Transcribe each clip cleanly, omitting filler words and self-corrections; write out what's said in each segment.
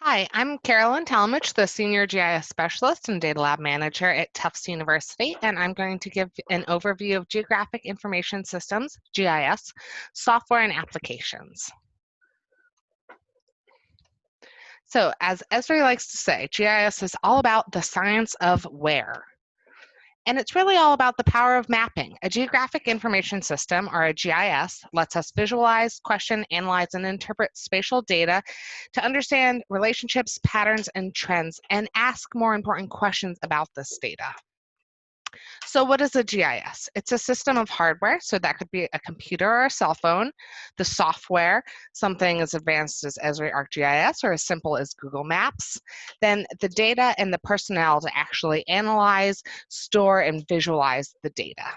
Hi, I'm Carolyn Talmadge, the Senior GIS Specialist and Data Lab Manager at Tufts University, and I'm going to give an overview of Geographic Information Systems, GIS, software and applications. So, as Esri likes to say, GIS is all about the science of where. And it's really all about the power of mapping. A geographic information system, or a GIS, lets us visualize, question, analyze, and interpret spatial data to understand relationships, patterns, and trends, and ask more important questions about this data. So what is a GIS? It's a system of hardware, so that could be a computer or a cell phone. The software, something as advanced as Esri ArcGIS or as simple as Google Maps. Then the data and the personnel to actually analyze, store, and visualize the data.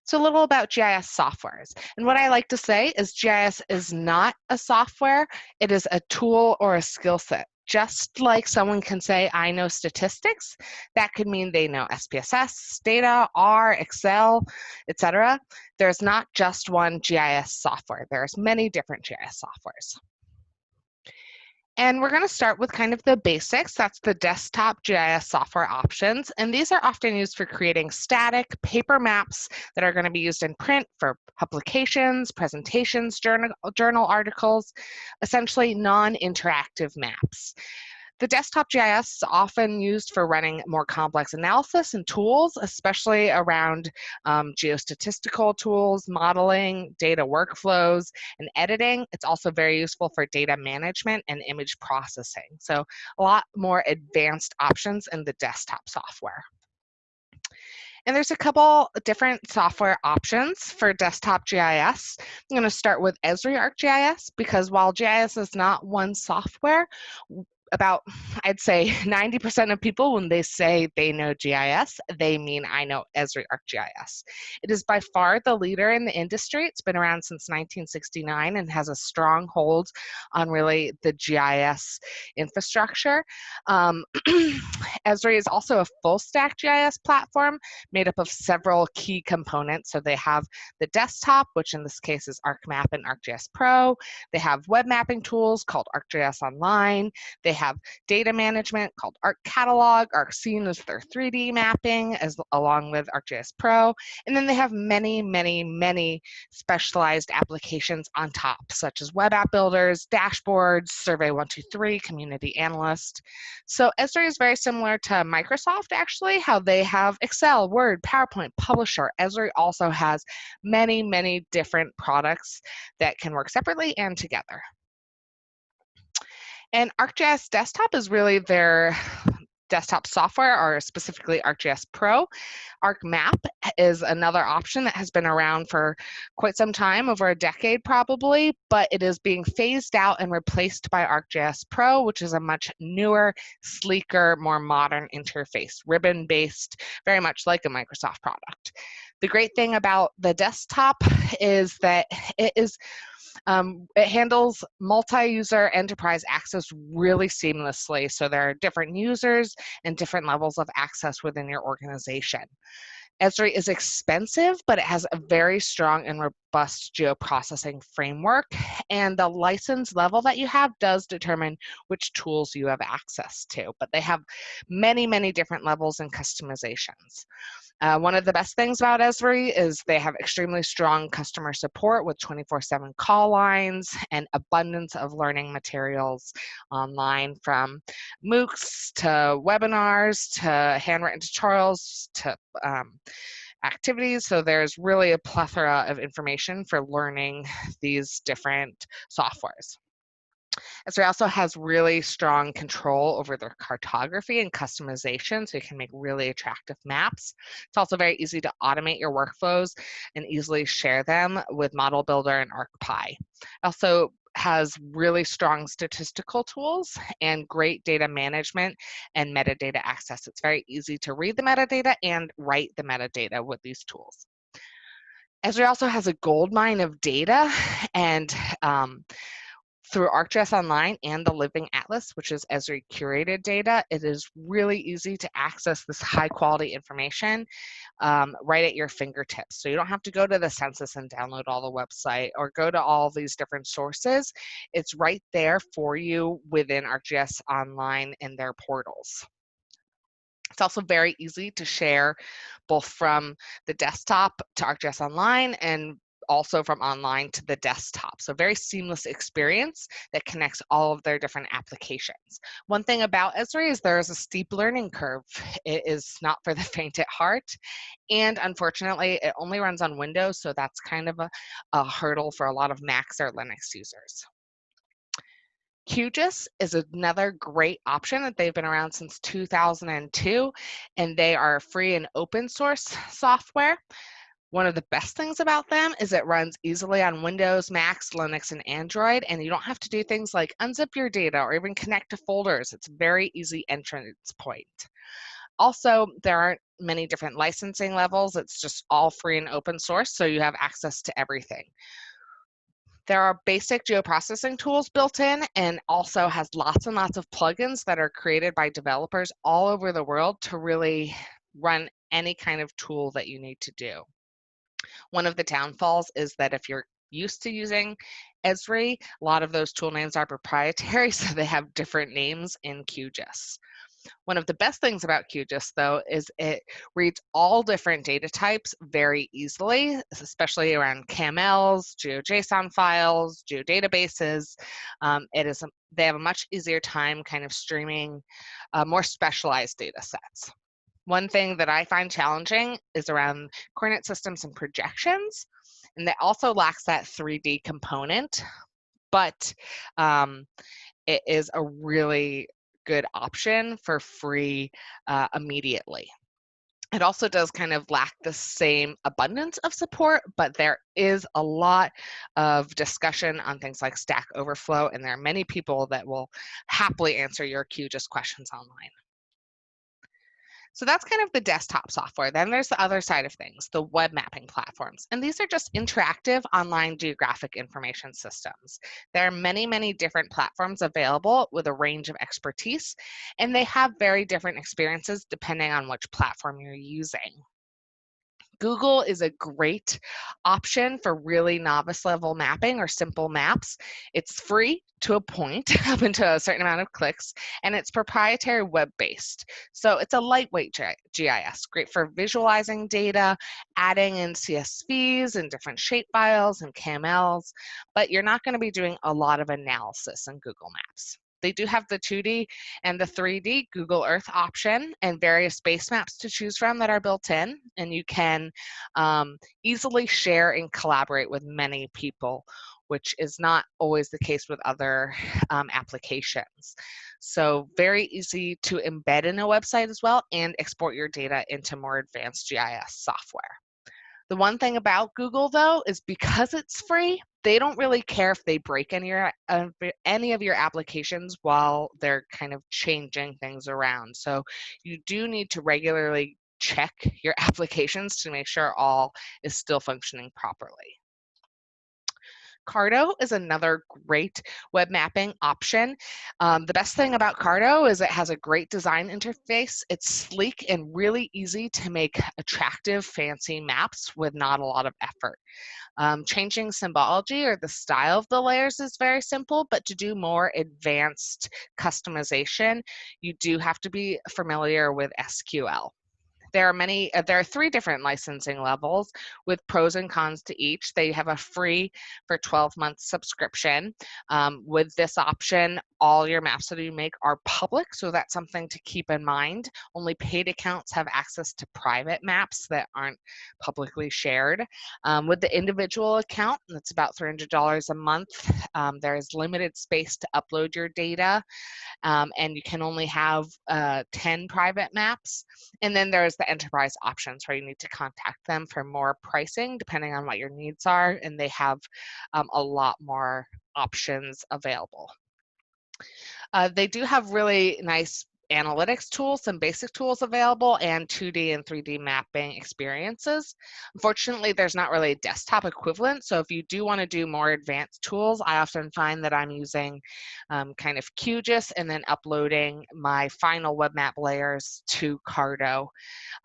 So a little about GIS softwares. And what I like to say is GIS is not a software, it is a tool or a skill set. Just like someone can say, I know statistics, that could mean they know SPSS, data, R, Excel, etc. There's not just one GIS software. There's many different GIS softwares. And we're going to start with kind of the basics. That's the desktop GIS software options. And these are often used for creating static paper maps that are going to be used in print for publications, presentations, journal articles, essentially non-interactive maps. The desktop GIS is often used for running more complex analysis and tools, especially around geostatistical tools, modeling, data workflows, and editing. It's also very useful for data management and image processing. So a lot more advanced options in the desktop software. And there's a couple different software options for desktop GIS. I'm going to start with Esri ArcGIS because while GIS is not one software, about, I'd say 90% of people, when they say they know GIS, they mean I know Esri ArcGIS. It is by far the leader in the industry. It's been around since 1969 and has a strong hold on really the GIS infrastructure. Esri is also a full stack GIS platform made up of several key components. So they have the desktop, which in this case is ArcMap and ArcGIS Pro. They have web mapping tools called ArcGIS Online. They have data management called ArcCatalog. ArcScene is their 3D mapping, along with ArcGIS Pro. And then they have many, many, many specialized applications on top, such as web app builders, dashboards, Survey 123, Community Analyst. So Esri is very similar to Microsoft, actually, how they have Excel, Word, PowerPoint, Publisher. Esri also has many, many different products that can work separately and together. And ArcGIS Desktop is really their desktop software, or specifically ArcGIS Pro. ArcMap is another option that has been around for quite some time, over a decade probably, but it is being phased out and replaced by ArcGIS Pro, which is a much newer, sleeker, more modern interface, ribbon-based, very much like a Microsoft product. The great thing about the desktop is that it handles multi-user enterprise access really seamlessly. So there are different users and different levels of access within your organization. Esri is expensive, but it has a very strong and robust geoprocessing framework, and the license level that you have does determine which tools you have access to, but they have many, many different levels and customizations. One of the best things about Esri is they have extremely strong customer support with 24/7 call lines and abundance of learning materials online, from MOOCs to webinars to handwritten tutorials to activities. So there's really a plethora of information for learning these different softwares. Esri also has really strong control over their cartography and customization, so you can make really attractive maps. It's also very easy to automate your workflows and easily share them with Model Builder and ArcPy. Also has really strong statistical tools and great data management and metadata access. It's very easy to read the metadata and write the metadata with these tools. Esri also has a goldmine of data and Through ArcGIS Online and the Living Atlas, which is Esri curated data, it is really easy to access this high quality information right at your fingertips. So you don't have to go to the census and download all the website or go to all these different sources. It's right there for you within ArcGIS Online in their portals. It's also very easy to share both from the desktop to ArcGIS Online and also from online to the desktop. So very seamless experience that connects all of their different applications. One thing about Esri is there is a steep learning curve. It is not for the faint at heart. And unfortunately, it only runs on Windows, so that's kind of a hurdle for a lot of Macs or Linux users. QGIS is another great option that they've been around since 2002, and they are free and open source software. One of the best things about them is it runs easily on Windows, Macs, Linux, and Android, and you don't have to do things like unzip your data or even connect to folders. It's a very easy entrance point. Also, there aren't many different licensing levels. It's just all free and open source, so you have access to everything. There are basic geoprocessing tools built in and also has lots and lots of plugins that are created by developers all over the world to really run any kind of tool that you need to do. One of the downfalls is that if you're used to using Esri, a lot of those tool names are proprietary, so they have different names in QGIS. One of the best things about QGIS, though, is it reads all different data types very easily, especially around CAMLs, GeoJSON files, geodatabases. They have a much easier time kind of streaming more specialized data sets. One thing that I find challenging is around coordinate systems and projections, and that also lacks that 3D component, but it is a really good option for free immediately. It also does kind of lack the same abundance of support, but there is a lot of discussion on things like Stack Overflow, and there are many people that will happily answer your QGIS questions online. So that's kind of the desktop software. Then there's the other side of things, the web mapping platforms. And these are just interactive online geographic information systems. There are many, many different platforms available with a range of expertise, and they have very different experiences depending on which platform you're using. Google is a great option for really novice level mapping or simple maps. It's free to a point, up into a certain amount of clicks, and it's proprietary web-based. So it's a lightweight GIS, great for visualizing data, adding in CSVs and different shapefiles and CAMLs, but you're not going to be doing a lot of analysis in Google Maps. They do have the 2D and the 3D Google Earth option and various base maps to choose from that are built in, and you can easily share and collaborate with many people, which is not always the case with other applications. So very easy to embed in a website as well and export your data into more advanced GIS software. The one thing about Google, though, is because it's free, they don't really care if they break any of your applications while they're kind of changing things around. So you do need to regularly check your applications to make sure all is still functioning properly. Carto is another great web mapping option. The best thing about Carto is it has a great design interface. It's sleek and really easy to make attractive, fancy maps with not a lot of effort. Changing symbology or the style of the layers is very simple, but to do more advanced customization, you do have to be familiar with SQL. There are 3 different licensing levels with pros and cons to each. They have a free for 12-month subscription. With this option, all your maps that you make are public, so that's something to keep in mind. Only paid accounts have access to private maps that aren't publicly shared. With the individual account, that's about $300 a month. There is limited space to upload your data, and you can only have 10 private maps. And then there's the enterprise options where you need to contact them for more pricing depending on what your needs are, and they have a lot more options available. They do have really nice analytics tools, some basic tools available, and 2D and 3D mapping experiences. Unfortunately, there's not really a desktop equivalent, so if you do want to do more advanced tools, I often find that I'm using kind of QGIS and then uploading my final web map layers to Cardo.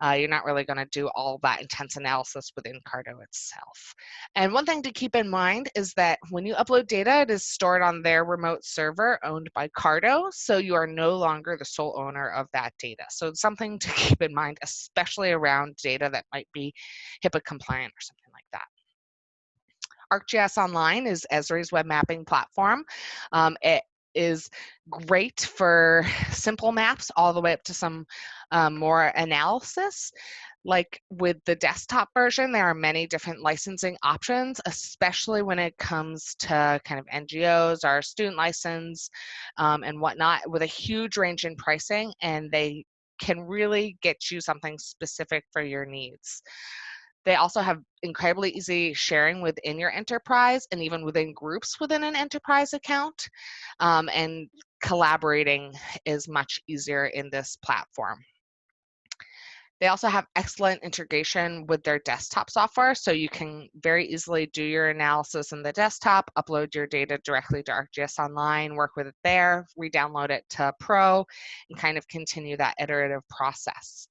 You're not really going to do all that intense analysis within Cardo itself. And one thing to keep in mind is that when you upload data, it is stored on their remote server owned by Cardo, so you are no longer the sole owner of that data. So it's something to keep in mind, especially around data that might be HIPAA compliant or something like that. ArcGIS Online is Esri's web mapping platform. It is great for simple maps all the way up to some more analysis. Like with the desktop version, there are many different licensing options, especially when it comes to kind of NGOs or student license and whatnot, with a huge range in pricing, and they can really get you something specific for your needs. They also have incredibly easy sharing within your enterprise and even within groups within an enterprise account. And collaborating is much easier in this platform. They also have excellent integration with their desktop software, so you can very easily do your analysis in the desktop, upload your data directly to ArcGIS Online, work with it there, re-download it to Pro, and kind of continue that iterative process.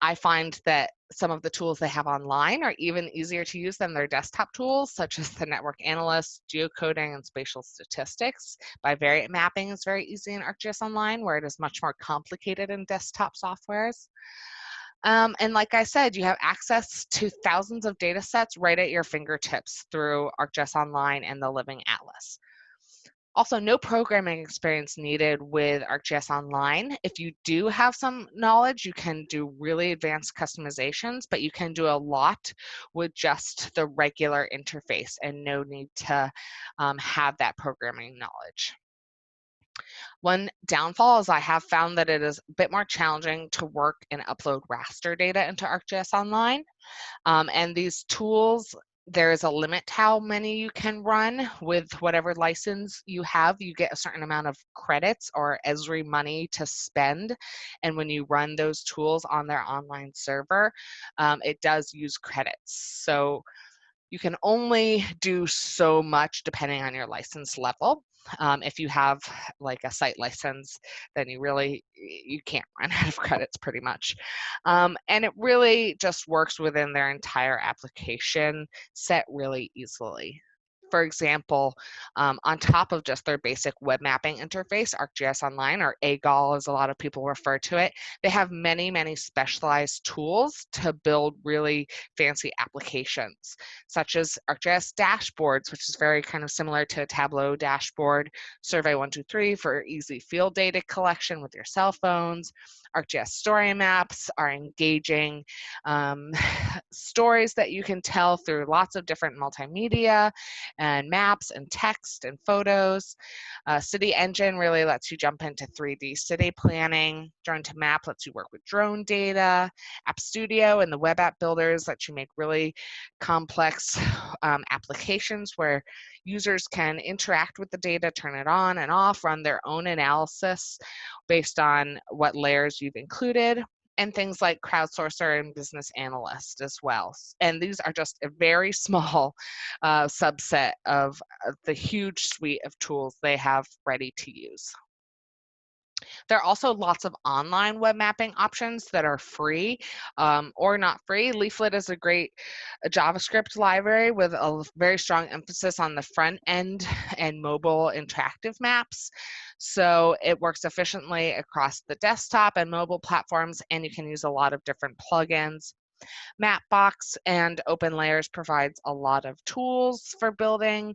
I find that some of the tools they have online are even easier to use than their desktop tools, such as the network analyst, geocoding, and spatial statistics. Bivariate mapping is very easy in ArcGIS Online, where it is much more complicated in desktop softwares. And like I said, you have access to thousands of data sets right at your fingertips through ArcGIS Online and the Living Atlas. Also, no programming experience needed with ArcGIS Online. If you do have some knowledge, you can do really advanced customizations, but you can do a lot with just the regular interface and no need to have that programming knowledge. One downfall is I have found that it is a bit more challenging to work and upload raster data into ArcGIS Online. And these tools, there is a limit how many you can run with whatever license you have. You get a certain amount of credits or Esri money to spend. And when you run those tools on their online server, it does use credits. So you can only do so much depending on your license level. If you have like a site license, then you can't run out of credits pretty much. And it really just works within their entire application set really easily. For example, on top of just their basic web mapping interface, ArcGIS Online, or AGOL as a lot of people refer to it, they have many, many specialized tools to build really fancy applications, such as ArcGIS dashboards, which is very kind of similar to a Tableau dashboard, Survey 123 for easy field data collection with your cell phones. ArcGIS story maps are engaging stories that you can tell through lots of different multimedia and maps and text and photos. City Engine really lets you jump into 3D city planning. Drone to Map lets you work with drone data. App Studio and the web app builders let you make really complex applications where users can interact with the data, turn it on and off, run their own analysis based on what layers you've included, and things like Crowdsourcer and Business Analyst as well. And these are just a very small subset of the huge suite of tools they have ready to use. There are also lots of online web mapping options that are free or not free. Leaflet is a great JavaScript library with a very strong emphasis on the front end and mobile interactive maps. So it works efficiently across the desktop and mobile platforms, and you can use a lot of different plugins. Mapbox and OpenLayers provides a lot of tools for building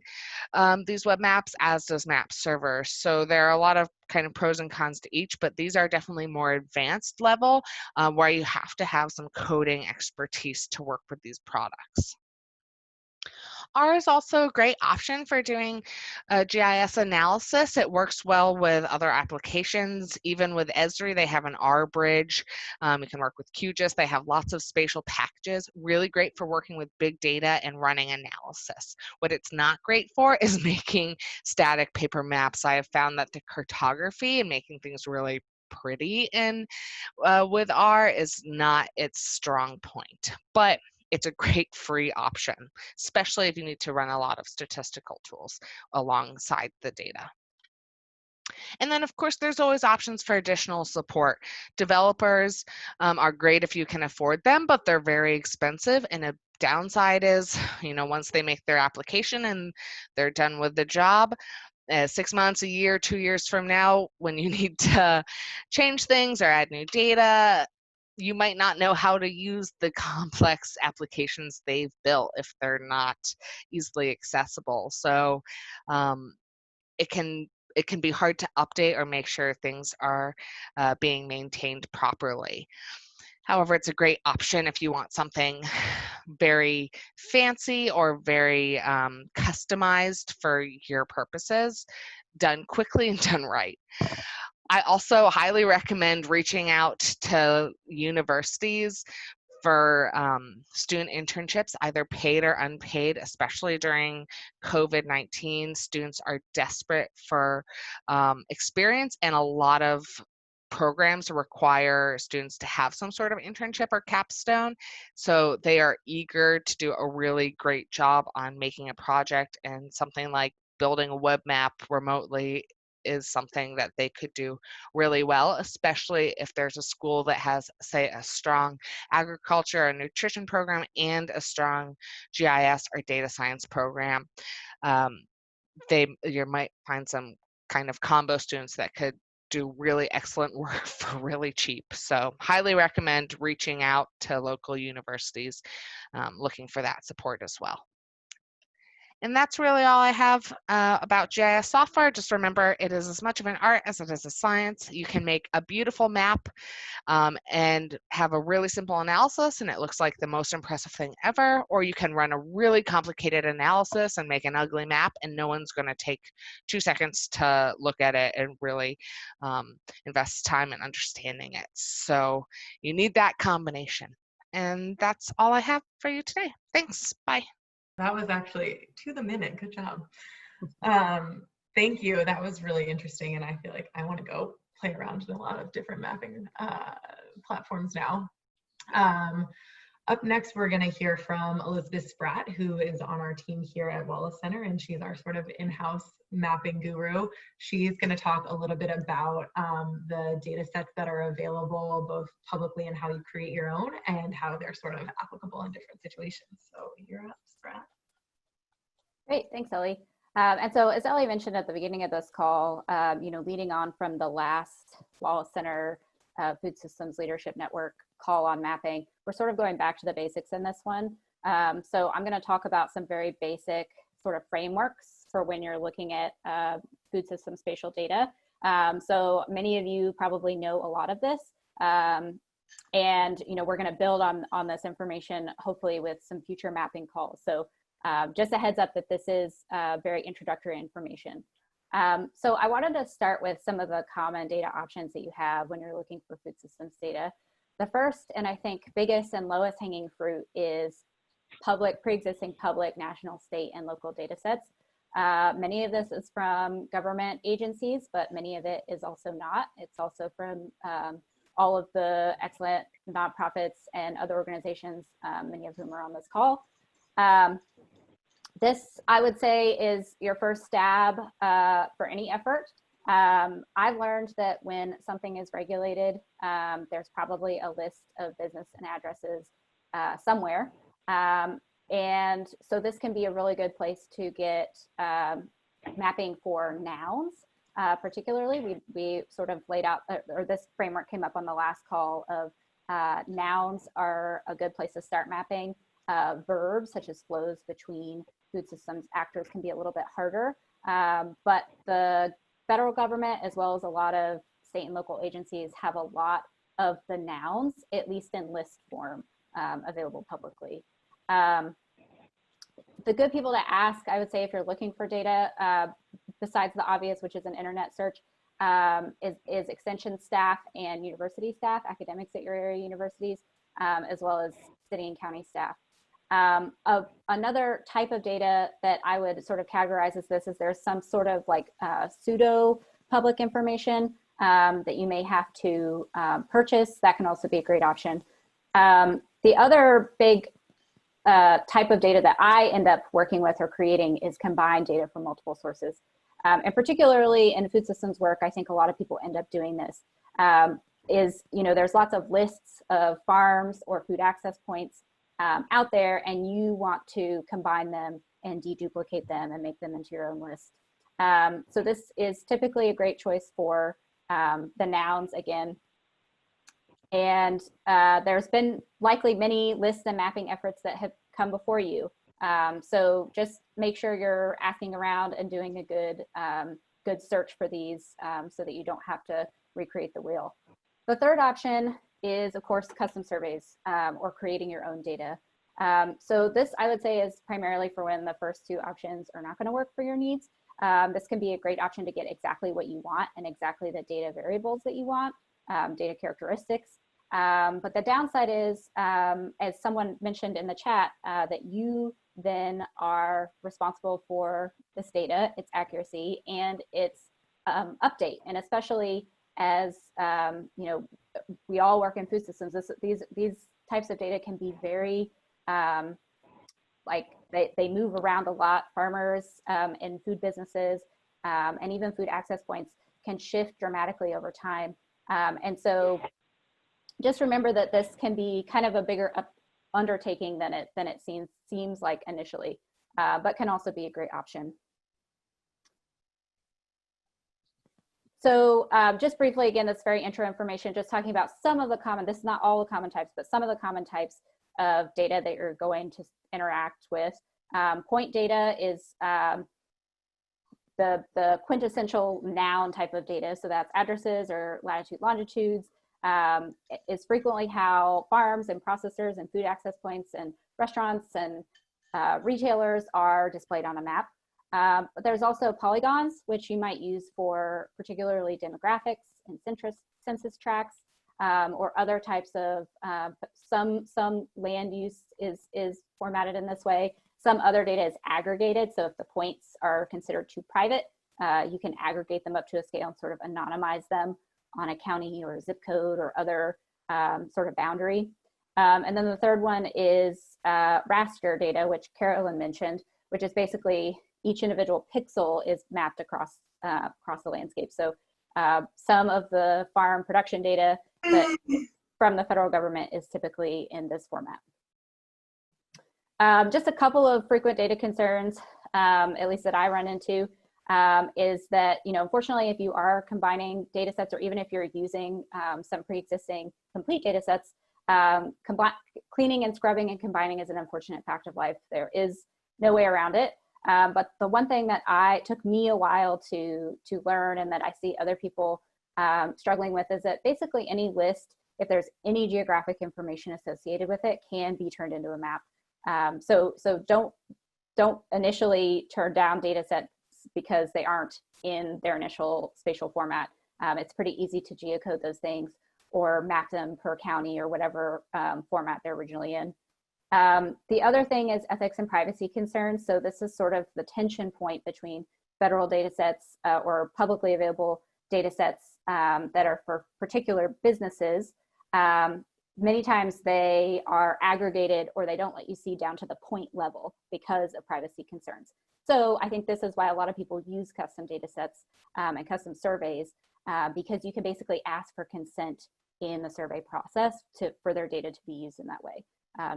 these web maps, as does Map Server. So there are a lot of kind of pros and cons to each, but these are definitely more advanced level where you have to have some coding expertise to work with these products. R is also a great option for doing GIS analysis. It works well with other applications. Even with Esri, they have an R bridge. You can work with QGIS. They have lots of spatial packages, really great for working with big data and running analysis. What it's not great for is making static paper maps. I have found that the cartography and making things really pretty in with R is not its strong point, but it's a great free option, especially if you need to run a lot of statistical tools alongside the data. And then, of course, there's always options for additional support. Developers are great if you can afford them, but they're very expensive. And a downside is, once they make their application and they're done with the job, 6 months, a year, 2 years from now, when you need to change things or add new data, you might not know how to use the complex applications they've built if they're not easily accessible. So it can be hard to update or make sure things are being maintained properly. However, it's a great option if you want something very fancy or very customized for your purposes, done quickly and done right. I also highly recommend reaching out to universities for student internships, either paid or unpaid, especially during COVID-19. Students are desperate for experience, and a lot of programs require students to have some sort of internship or capstone. So they are eager to do a really great job on making a project, and something like building a web map remotely is something that they could do really well, especially if there's a school that has, say, a strong agriculture or nutrition program and a strong GIS or data science program. You might find some kind of combo students that could do really excellent work for really cheap. So highly recommend reaching out to local universities looking for that support as well. And that's really all I have about GIS software. Just remember, it is as much of an art as it is a science. You can make a beautiful map and have a really simple analysis, and it looks like the most impressive thing ever. Or you can run a really complicated analysis and make an ugly map, and no one's going to take 2 seconds to look at it and really invest time in understanding it. So you need that combination. And that's all I have for you today. Thanks. Bye. That was actually to the minute. Good job. Thank you. That was really interesting. And I feel like I want to go play around in a lot of different mapping platforms now. Up next, we're going to hear from Elizabeth Spratt, who is on our team here at Wallace Center, and she's our sort of in-house mapping guru. She's going to talk a little bit about the data sets that are available both publicly and how you create your own and how they're sort of applicable in different situations. So you're up, Spratt. Great, thanks, Ellie. And so as Ellie mentioned at the beginning of this call, leading on from the last Wallace Center Food Systems Leadership Network call on mapping, we're sort of going back to the basics in this one. So I'm going to talk about some very basic sort of frameworks for when you're looking at food system spatial data. So many of you probably know a lot of this. And we're going to build on this information, hopefully with some future mapping calls. So just a heads up that this is very introductory information. So I wanted to start with some of the common data options that you have when you're looking for food systems data. The first, and I think biggest and lowest hanging fruit, is pre-existing public, national, state, and local data sets. Many of this is from government agencies, but many of it is also not. It's also from all of the excellent nonprofits and other organizations, many of whom are on this call. This, I would say, is your first stab for any effort. I've learned that when something is regulated, there's probably a list of business and addresses somewhere. And so this can be a really good place to get mapping for nouns. Particularly, we sort of laid out, or this framework came up on the last call of nouns are a good place to start mapping. Verbs, such as flows between food systems actors, can be a little bit harder. But the federal government, as well as a lot of state and local agencies, have a lot of the nouns, at least in list form, available publicly. The good people to ask, I would say, if you're looking for data, besides the obvious, which is an internet search, is extension staff and university staff, academics at your area universities, as well as city and county staff. Another type of data that I would sort of categorize as this is there's some sort of like pseudo public information. that you may have to purchase. That can also be a great option. The other big type of data that I end up working with or creating is combined data from multiple sources. And particularly in food systems work, I think a lot of people end up doing this. There's lots of lists of farms or food access points out there, and you want to combine them and deduplicate them and make them into your own list. So this is typically a great choice for the nouns again. And there's been likely many lists and mapping efforts that have come before you. So just make sure you're asking around and doing a good search for these so that you don't have to recreate the wheel. The third option is, of course, custom surveys or creating your own data. So this, I would say, is primarily for when the first two options are not going to work for your needs. This can be a great option to get exactly what you want and exactly the data variables that you want, data characteristics. But the downside is, as someone mentioned in the chat, that you then are responsible for this data, its accuracy, and its update. And especially as, we all work in food systems, these types of data can be very, they move around a lot. Farmers and food businesses and even food access points can shift dramatically over time. And so just remember that this can be kind of a bigger undertaking than it seems like initially, but can also be a great option. So just briefly, again, that's very intro information, just talking about some of the common, this is not all the common types, but some of the common types of data that you're going to interact with. Point data is the quintessential noun type of data. So that's addresses or latitude, longitudes. Is frequently how farms and processors and food access points and restaurants and retailers are displayed on a map. But there's also polygons, which you might use for particularly demographics and census tracts, or other types of, some land use is formatted in this way. Some other data is aggregated. So if the points are considered too private, you can aggregate them up to a scale and sort of anonymize them on a county or zip code or other sort of boundary. And then the third one is raster data, which Carolyn mentioned, which is basically each individual pixel is mapped across the landscape. So some of the farm production data that from the federal government is typically in this format. Just a couple of frequent data concerns, at least that I run into, is that, unfortunately, if you are combining data sets, or even if you're using some pre-existing complete data sets, cleaning and scrubbing and combining is an unfortunate fact of life. There is no way around it. But the one thing that took me a while to learn, and that I see other people struggling with, is that basically any list, if there's any geographic information associated with it, can be turned into a map. So don't initially turn down data sets because they aren't in their initial spatial format. It's pretty easy to geocode those things or map them per county or whatever format they're originally in. The other thing is ethics and privacy concerns. So this is sort of the tension point between federal data sets or publicly available data sets that are for particular businesses. Many times they are aggregated, or they don't let you see down to the point level because of privacy concerns. So I think this is why a lot of people use custom data sets and custom surveys, because you can basically ask for consent in the survey process for their data to be used in that way.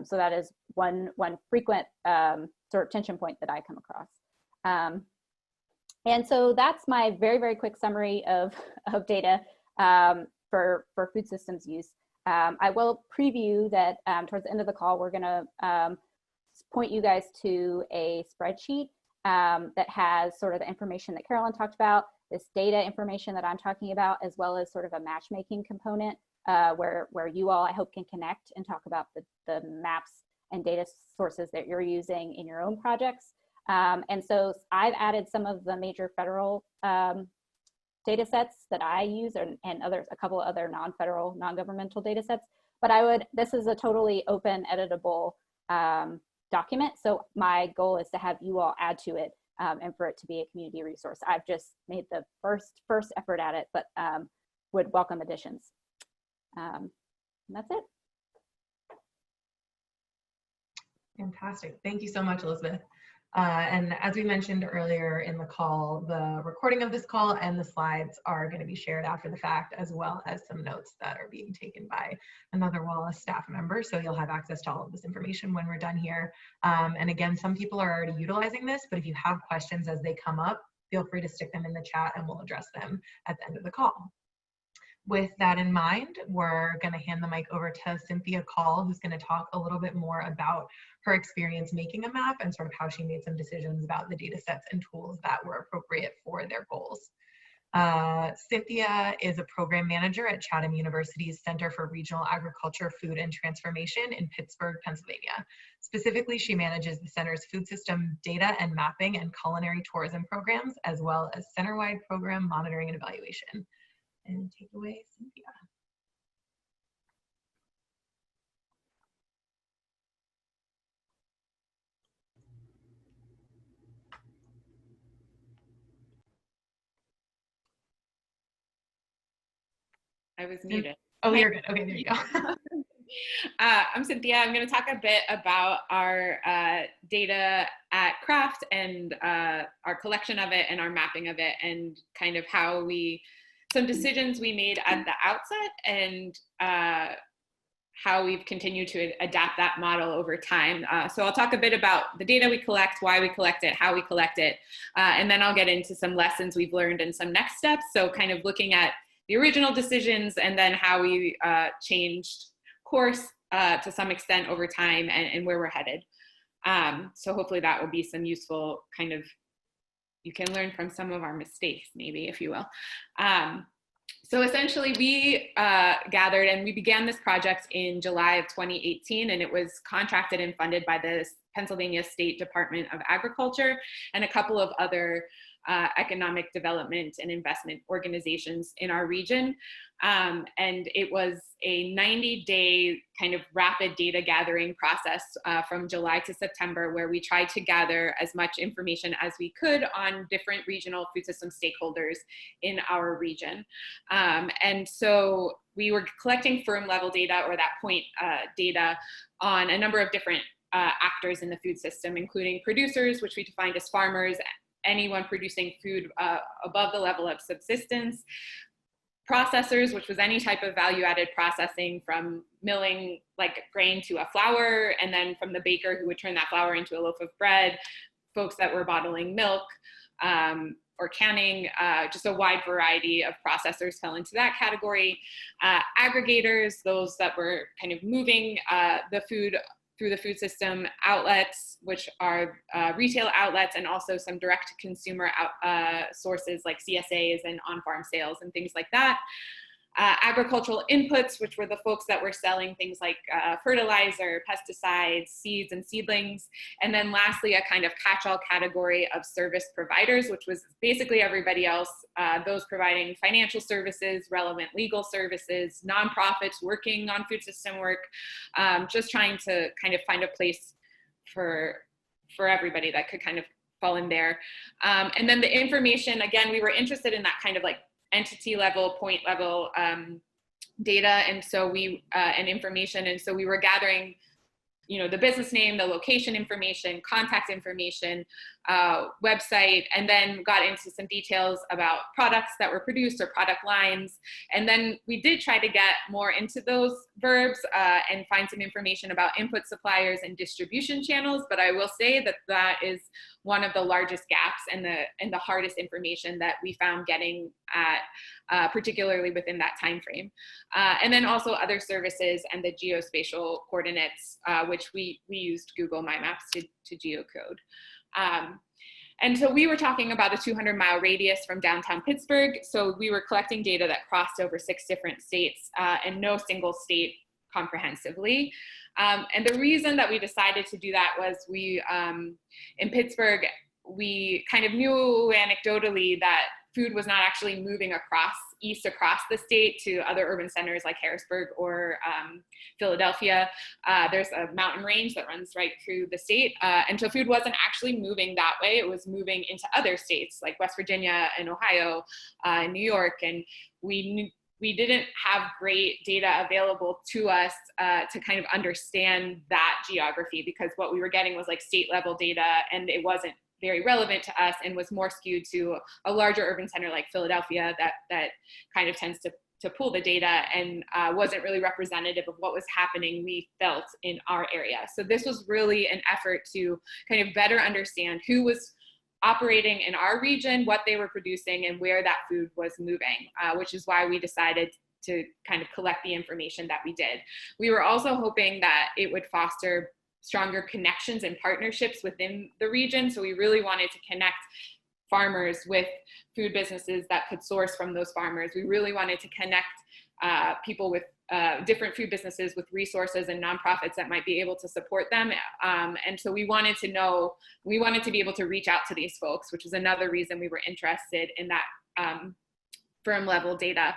So that is one frequent sort of tension point that I come across. And so that's my very, very quick summary of data for food systems use. I will preview that towards the end of the call, we're gonna point you guys to a spreadsheet that has sort of the information that Carolyn talked about, this data information that I'm talking about, as well as sort of a matchmaking component where you all, I hope, can connect and talk about the maps and data sources that you're using in your own projects. And so I've added some of the major federal data sets that I use, and a couple of other non-federal, non-governmental data sets. But this is a totally open, editable document. So my goal is to have you all add to it and for it to be a community resource. I've just made the first effort at it, but would welcome additions. And that's it. Fantastic. Thank you so much, Elizabeth. And as we mentioned earlier in the call, the recording of this call and the slides are going to be shared after the fact, as well as some notes that are being taken by another Wallace staff member. So you'll have access to all of this information when we're done here. And again, some people are already utilizing this, but if you have questions as they come up, feel free to stick them in the chat and we'll address them at the end of the call. With that in mind, we're going to hand the mic over to Cynthia Caul, who's going to talk a little bit more about her experience making a map and sort of how she made some decisions about the data sets and tools that were appropriate for their goals. Cynthia is a program manager at Chatham University's Center for Regional Agriculture, Food and Transformation in Pittsburgh, Pennsylvania. Specifically, she manages the center's food system data and mapping and culinary tourism programs, as well as center-wide program monitoring and evaluation. And take away, Cynthia. I was muted. Oh, you're good. Okay, there you go. I'm Cynthia. I'm going to talk a bit about our data at Craft and our collection of it and our mapping of it, and kind of how some decisions we made at the outset, and how we've continued to adapt that model over time. So I'll talk a bit about the data we collect, why we collect it, how we collect it, and then I'll get into some lessons we've learned and some next steps. So kind of looking at the original decisions and then how we changed course to some extent over time, and where we're headed. So hopefully that will be some useful kind of, you can learn from some of our mistakes, maybe, if you will. So essentially we gathered, and we began this project in July of 2018, and it was contracted and funded by the Pennsylvania State Department of Agriculture and a couple of other economic development and investment organizations in our region. And it was a 90-day kind of rapid data gathering process from July to September, where we tried to gather as much information as we could on different regional food system stakeholders in our region. And so we were collecting firm level data, or that point data, on a number of different actors in the food system, including producers, which we defined as farmers, anyone producing food above the level of subsistence, processors, which was any type of value-added processing, from milling like grain to a flour, and then from the baker who would turn that flour into a loaf of bread, folks that were bottling milk or canning, just a wide variety of processors fell into that category. Aggregators, those that were kind of moving the food through the food system, outlets, which are retail outlets, and also some direct consumer sources like CSAs and on-farm sales and things like that. Agricultural inputs, which were the folks that were selling things like fertilizer, pesticides, seeds, and seedlings. And then lastly, a kind of catch-all category of service providers, which was basically everybody else, those providing financial services, relevant legal services, nonprofits working on food system work, just trying to kind of find a place for everybody that could kind of fall in there. And then the information, again, we were interested in that kind of like entity level, point level data, and so and information, and so we were gathering, the business name, the location information, contact information, website, and then got into some details about products that were produced or product lines. And then we did try to get more into those verbs and find some information about input suppliers and distribution channels. But I will say that that is one of the largest gaps and the hardest information that we found getting at, particularly within that time frame. And then also other services and the geospatial coordinates, which we used Google My Maps to geocode. And so we were talking about a 200-mile radius from downtown Pittsburgh. So we were collecting data that crossed over 6 different states and no single state comprehensively. And the reason that we decided to do that was in Pittsburgh, we kind of knew anecdotally that food was not actually moving east across the state to other urban centers like Harrisburg or Philadelphia. There's a mountain range that runs right through the state. And so food wasn't actually moving that way. It was moving into other states like West Virginia and Ohio and New York. And we we didn't have great data available to us to kind of understand that geography, because what we were getting was like state level data, and it wasn't very relevant to us and was more skewed to a larger urban center like Philadelphia that kind of tends to pull the data, and wasn't really representative of what was happening, we felt, in our area. So this was really an effort to kind of better understand who was operating in our region, what they were producing, and where that food was moving, which is why we decided to kind of collect the information that we did. We were also hoping that it would foster stronger connections and partnerships within the region. So we really wanted to connect farmers with food businesses that could source from those farmers. We really wanted to connect people with different food businesses with resources and nonprofits that might be able to support them. And so we wanted to be able to reach out to these folks, which is another reason we were interested in that firm level data,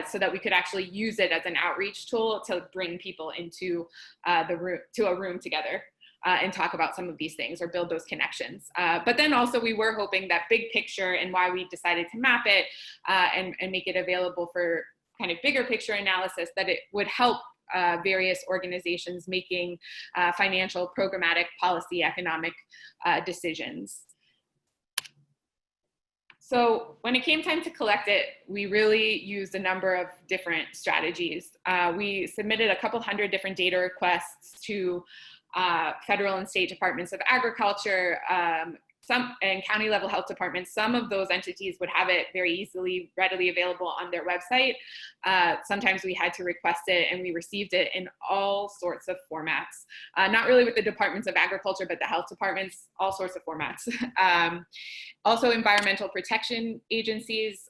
so that we could actually use it as an outreach tool to bring people into a room together and talk about some of these things or build those connections. But then also we were hoping that big picture, and why we decided to map it and make it available for kind of bigger picture analysis, that it would help various organizations making financial, programmatic, policy, economic decisions. So when it came time to collect it, we really used a number of different strategies. We submitted a couple hundred different data requests to federal and state departments of agriculture, and county level health departments. Some of those entities would have it very easily, readily available on their website. Sometimes we had to request it, and we received it in all sorts of formats. Not really with the departments of agriculture, but the health departments, all sorts of formats. Also environmental protection agencies,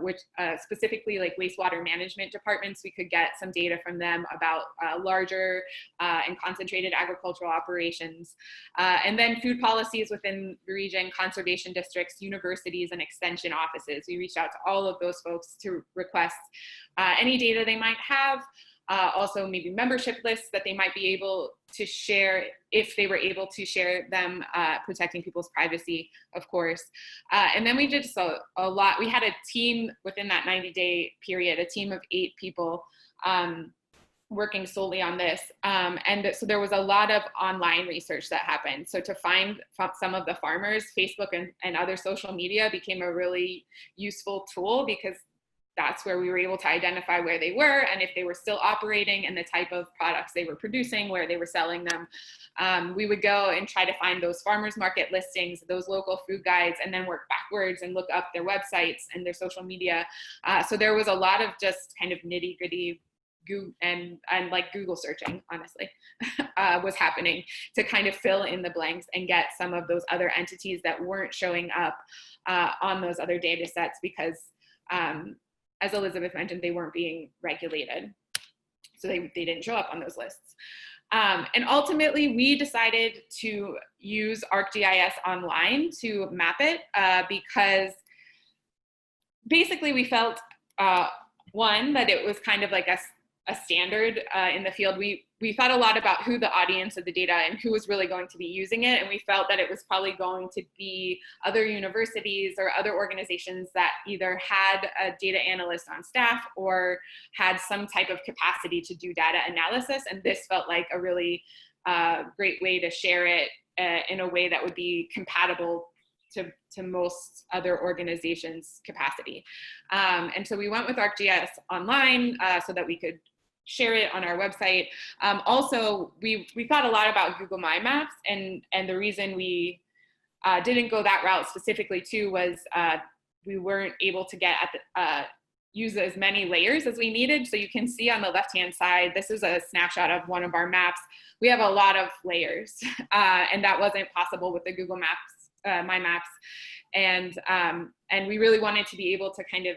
which specifically like wastewater management departments, we could get some data from them about larger and concentrated agricultural operations. And then food policies within the region, conservation districts, universities, and extension offices. We reached out to all of those folks to request any data they might have. Also maybe membership lists that they might be able to share if they were able to share them, protecting people's privacy, of course. And then we did a lot. We had a team within that 90-day period, a team of 8 people working solely on this. And so there was a lot of online research that happened. So to find some of the farmers, Facebook and other social media became a really useful tool, because that's where we were able to identify where they were and if they were still operating and the type of products they were producing, where they were selling them. We would go and try to find those farmers market listings, those local food guides, and then work backwards and look up their websites and their social media. So there was a lot of just kind of nitty gritty and like Google searching, honestly, was happening to kind of fill in the blanks and get some of those other entities that weren't showing up on those other data sets, because as Elizabeth mentioned, they weren't being regulated. So they didn't show up on those lists. And ultimately, we decided to use ArcGIS Online to map it because basically we felt, one, that it was kind of like a standard in the field. We thought a lot about who the audience of the data and who was really going to be using it. And we felt that it was probably going to be other universities or other organizations that either had a data analyst on staff or had some type of capacity to do data analysis. And this felt like a really great way to share it in a way that would be compatible to most other organizations' capacity. And so we went with ArcGIS Online so that we could share it on our website. Also, we thought a lot about Google My Maps, and the reason we didn't go that route specifically too was we weren't able to get at use as many layers as we needed. So you can see on the left-hand side, this is a snapshot of one of our maps. We have a lot of layers, and that wasn't possible with the Google Maps, My Maps. And we really wanted to be able to kind of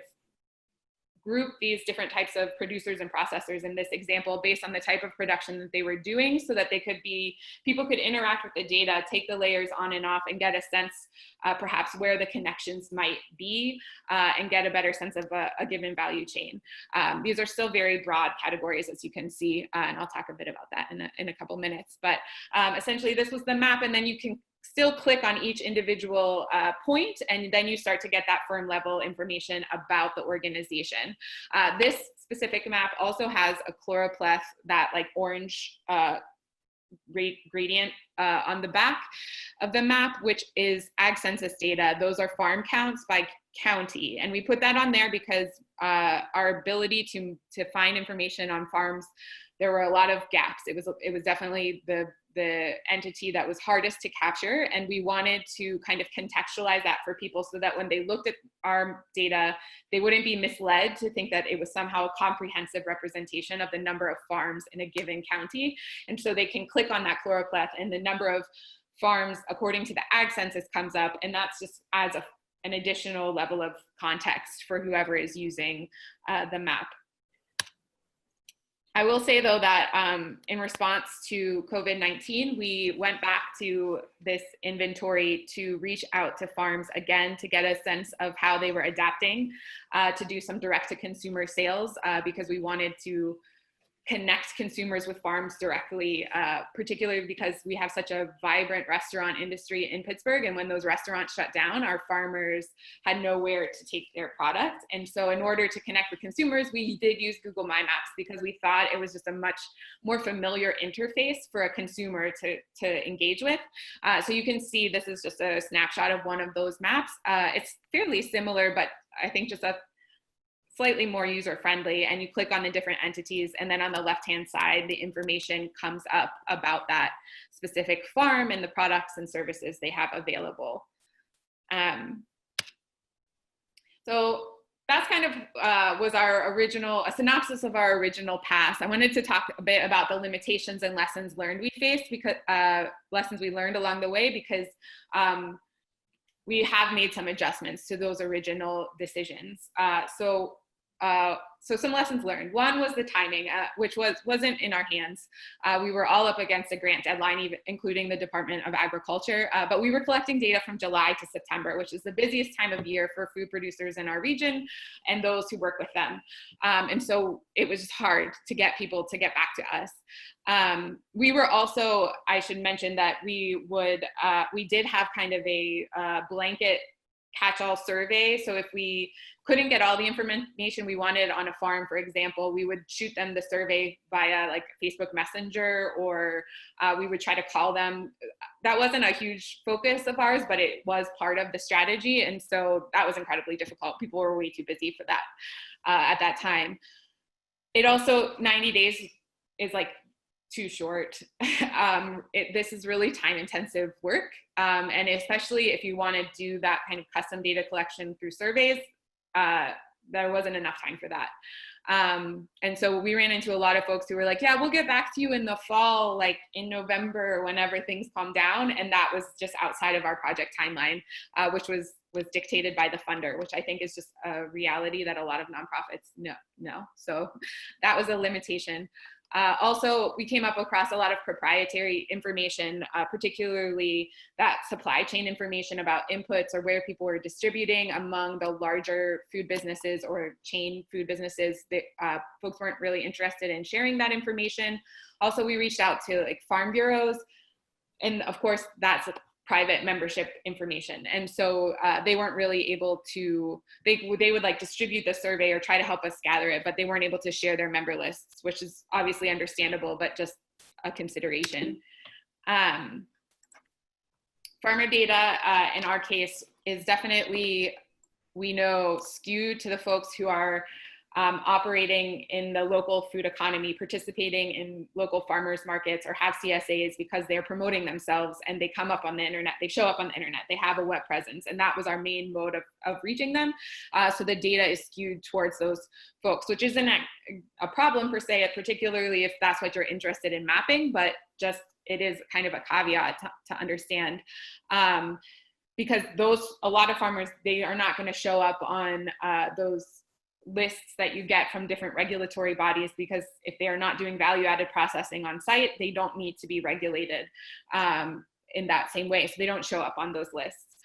group these different types of producers and processors in this example based on the type of production that they were doing, so that people could interact with the data, take the layers on and off, and get a sense perhaps where the connections might be, and get a better sense of a given value chain. These are still very broad categories, as you can see, and I'll talk a bit about that in a couple minutes. But essentially this was the map, and then you can still click on each individual point, and then you start to get that firm level information about the organization. This specific map also has a chloropleth, that like orange gradient on the back of the map, which is ag census data. Those are farm counts by county, and we put that on there because our ability to find information on farms, there were a lot of gaps. It was definitely the entity that was hardest to capture, and we wanted to kind of contextualize that for people so that when they looked at our data, they wouldn't be misled to think that it was somehow a comprehensive representation of the number of farms in a given county. And so they can click on that chloropleth, and the number of farms according to the ag census comes up, and that's just adds an additional level of context for whoever is using the map. I will say though that in response to COVID-19, we went back to this inventory to reach out to farms again to get a sense of how they were adapting to do some direct to consumer sales because we wanted to connect consumers with farms directly, particularly because we have such a vibrant restaurant industry in Pittsburgh. And when those restaurants shut down, our farmers had nowhere to take their product. And so in order to connect with consumers, we did use Google My Maps because we thought it was just a much more familiar interface for a consumer to engage with. So you can see this is just a snapshot of one of those maps. It's fairly similar, but I think just a slightly more user-friendly, and you click on the different entities, and then on the left-hand side, the information comes up about that specific farm and the products and services they have available. So that's kind of was a synopsis of our original pass. I wanted to talk a bit about the limitations and lessons learned we faced, because lessons we learned along the way, because we have made some adjustments to those original decisions. So some lessons learned. One was the timing, which wasn't in our hands. We were all up against a grant deadline, even including the Department of Agriculture, but we were collecting data from July to September, which is the busiest time of year for food producers in our region and those who work with them. And so it was hard to get people to get back to us. We were also, I should mention that we did have kind of a blanket catch-all survey. So if we couldn't get all the information we wanted on a farm, for example, we would shoot them the survey via like Facebook Messenger, or we would try to call them. That wasn't a huge focus of ours, but it was part of the strategy. And so that was incredibly difficult. People were way too busy for that at that time. It also, 90 days is like too short. This is really time-intensive work, and especially if you want to do that kind of custom data collection through surveys, there wasn't enough time for that. And so we ran into a lot of folks who were like, yeah, we'll get back to you in the fall, like in November, whenever things calm down. And that was just outside of our project timeline, which was dictated by the funder, which I think is just a reality that a lot of nonprofits know. So that was a limitation. Also, we came up across a lot of proprietary information, particularly that supply chain information about inputs or where people were distributing among the larger food businesses or chain food businesses. That folks weren't really interested in sharing that information. Also, we reached out to like farm bureaus, and of course, that's private membership information. And so they weren't really able to, they would like distribute the survey or try to help us gather it, but they weren't able to share their member lists, which is obviously understandable, but just a consideration. Farmer data, in our case, is definitely, we know, skewed to the folks who are operating in the local food economy, participating in local farmers markets, or have CSAs because they're promoting themselves and they come up on the internet, they show up on the internet, they have a web presence, and that was our main mode of reaching them. So the data is skewed towards those folks, which isn't a problem per se, particularly if that's what you're interested in mapping, but just it is kind of a caveat to understand. Because a lot of farmers, they are not going to show up on those lists that you get from different regulatory bodies, because if they are not doing value-added processing on site, they don't need to be regulated in that same way. So they don't show up on those lists.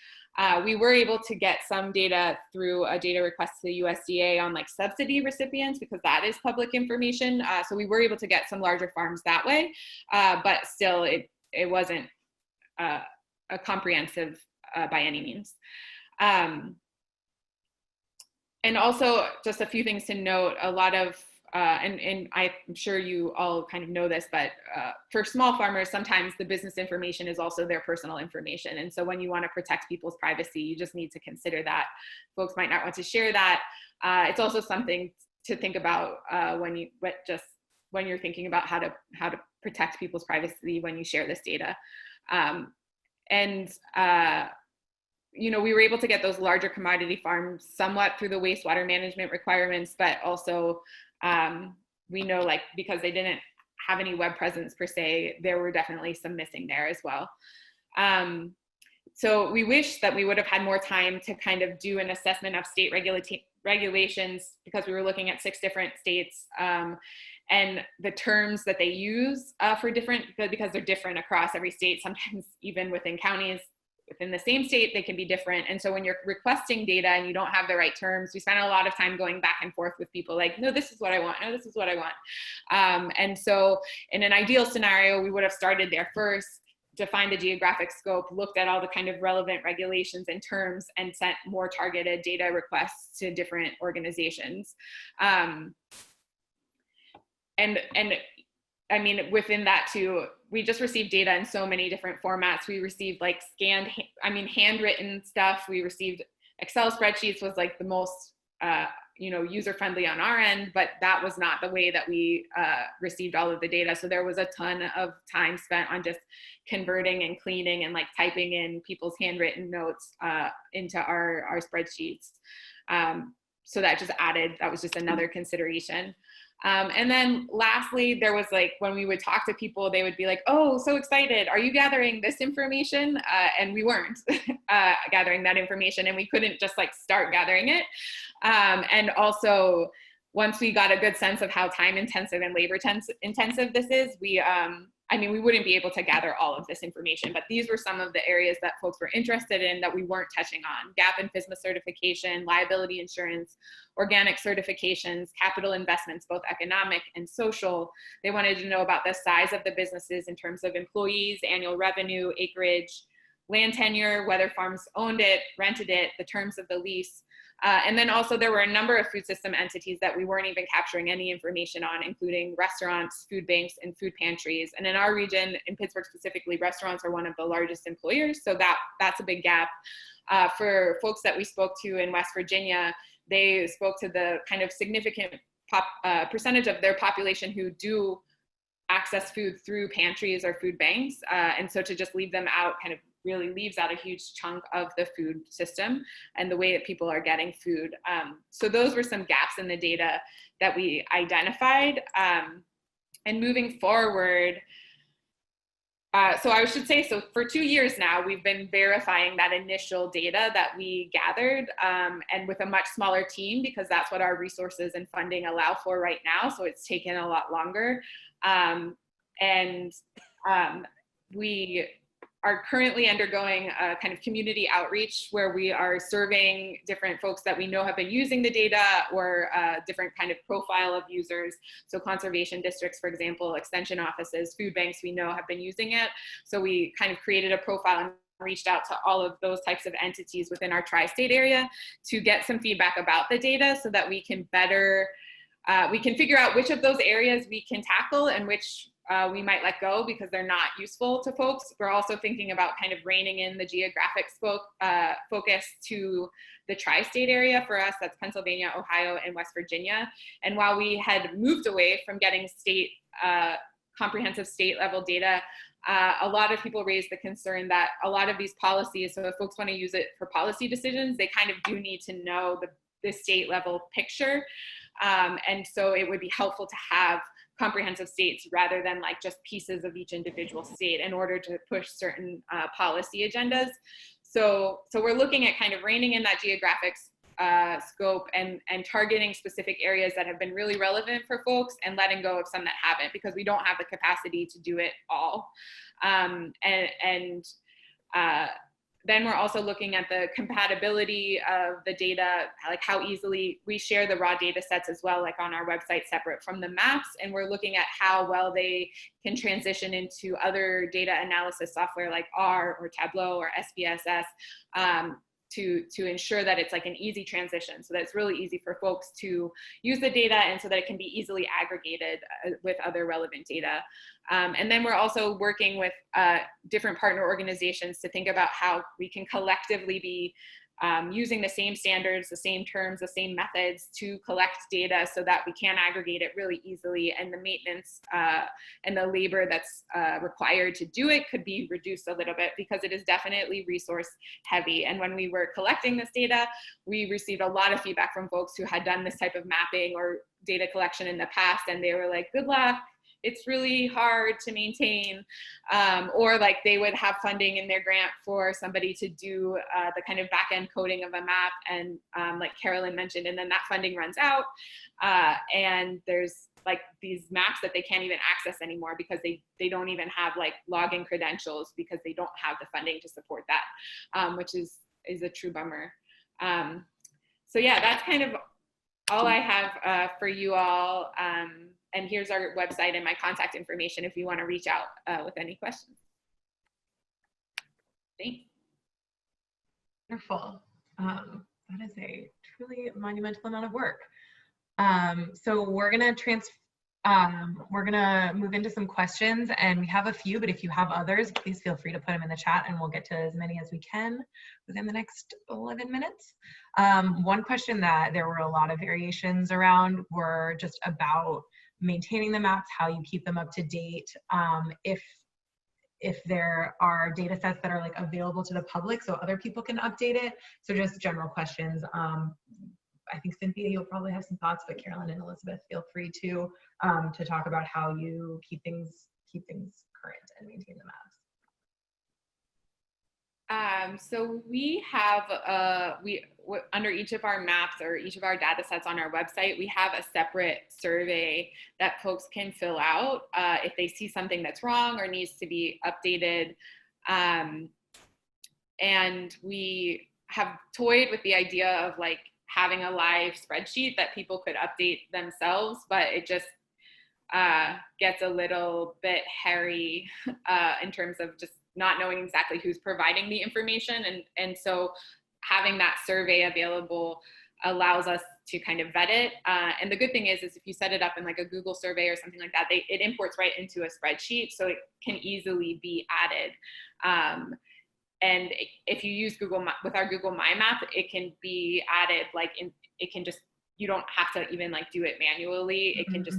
We were able to get some data through a data request to the USDA on like subsidy recipients, because that is public information. So we were able to get some larger farms that way, but still it wasn't a comprehensive by any means. And also just a few things to note, a lot of, and I'm sure you all kind of know this, but for small farmers, sometimes the business information is also their personal information. And so when you want to protect people's privacy, you just need to consider that. Folks might not want to share that. It's also something to think about when you're thinking about how to protect people's privacy when you share this data. You know, we were able to get those larger commodity farms somewhat through the wastewater management requirements, but also we know, like, because they didn't have any web presence per se, there were definitely some missing there as well. So we wish that we would have had more time to kind of do an assessment of state regulations, because we were looking at 6 different states, and the terms that they use for different, because they're different across every state, sometimes even within counties, within the same state, they can be different. And so when you're requesting data and you don't have the right terms, we spend a lot of time going back and forth with people like, no, this is what I want. No, this is what I want. And so in an ideal scenario, we would have started there first, defined the geographic scope, looked at all the kind of relevant regulations and terms, and sent more targeted data requests to different organizations. And I mean, within that too, we just received data in so many different formats. We received like scanned, handwritten stuff. We received Excel spreadsheets, was like the most, user-friendly on our end, but that was not the way that we received all of the data. So there was a ton of time spent on just converting and cleaning and like typing in people's handwritten notes into our spreadsheets. So that was just another consideration. And then lastly, there was like, when we would talk to people, they would be like, oh, so excited. Are you gathering this information? And we weren't gathering that information, and we couldn't just like start gathering it. And also, once we got a good sense of how time intensive and labor intensive this is, we wouldn't be able to gather all of this information, but these were some of the areas that folks were interested in that we weren't touching on: GAP and FSMA certification, liability insurance, organic certifications, capital investments, both economic and social. They wanted to know about the size of the businesses in terms of employees, annual revenue, acreage, land tenure, whether farms owned it, rented it, the terms of the lease. And then also there were a number of food system entities that we weren't even capturing any information on, including restaurants, food banks, and food pantries. And in our region, in Pittsburgh specifically, restaurants are one of the largest employers, so that's a big gap. For folks that we spoke to in West Virginia, they spoke to the kind of significant percentage of their population who do access food through pantries or food banks. And so to just leave them out kind of really leaves out a huge chunk of the food system and the way that people are getting food. So those were some gaps in the data that we identified. And moving forward, so I should say, so for 2 years now, we've been verifying that initial data that we gathered, and with a much smaller team, because that's what our resources and funding allow for right now. So it's taken a lot longer. We are currently undergoing a kind of community outreach where we are surveying different folks that we know have been using the data, or different kind of profile of users. So conservation districts, for example, extension offices, food banks, we know have been using it. So we kind of created a profile and reached out to all of those types of entities within our tri-state area to get some feedback about the data, so that we can better, we can figure out which of those areas we can tackle and which we might let go because they're not useful to folks. We're also thinking about kind of reining in the geographic focus to the tri-state area. For us, that's Pennsylvania, Ohio, and West Virginia. And while we had moved away from getting comprehensive state level data, a lot of people raised the concern that a lot of these policies, so if folks want to use it for policy decisions, they kind of do need to know the state level picture. And so it would be helpful to have comprehensive states rather than like just pieces of each individual state in order to push certain policy agendas. So we're looking at kind of reining in that geographic scope and targeting specific areas that have been really relevant for folks and letting go of some that haven't, because we don't have the capacity to do it all. then we're also looking at the compatibility of the data, like how easily we share the raw data sets as well, like on our website separate from the maps. And we're looking at how well they can transition into other data analysis software like R or Tableau or SPSS, to ensure that it's like an easy transition, so that it's really easy for folks to use the data and so that it can be easily aggregated with other relevant data. And then we're also working with different partner organizations to think about how we can collectively be using the same standards, the same terms, the same methods to collect data so that we can aggregate it really easily, and the maintenance and the labor that's required to do it could be reduced a little bit, because it is definitely resource heavy. And when we were collecting this data, we received a lot of feedback from folks who had done this type of mapping or data collection in the past, and they were like, good luck, it's really hard to maintain, or like they would have funding in their grant for somebody to do the kind of back end coding of a map, and like Carolyn mentioned, and then that funding runs out, and there's like these maps that they can't even access anymore because they don't even have like login credentials because they don't have the funding to support that, which is a true bummer. So yeah, that's kind of all I have for you all. And here's our website and my contact information if you want to reach out with any questions. Thanks. Wonderful. That is a truly monumental amount of work. So we're gonna move into some questions, and we have a few, but if you have others, please feel free to put them in the chat and we'll get to as many as we can within the next 11 minutes. One question that there were a lot of variations around were just about maintaining the maps, how you keep them up to date, if there are data sets that are like available to the public so other people can update it. So just general questions. I think Cynthia, you'll probably have some thoughts, but Carolyn and Elizabeth, feel free to talk about how you keep things current and maintain the maps. So we have, under each of our maps or each of our data sets on our website, we have a separate survey that folks can fill out if they see something that's wrong or needs to be updated. And we have toyed with the idea of like having a live spreadsheet that people could update themselves, but it just gets a little bit hairy in terms of just not knowing exactly who's providing the information. And so having that survey available allows us to kind of vet it. And the good thing is if you set it up in like a Google survey or something like that, it imports right into a spreadsheet, so it can easily be added. And if you use with our Google My Map, it can be added you don't have to even like do it manually. It can just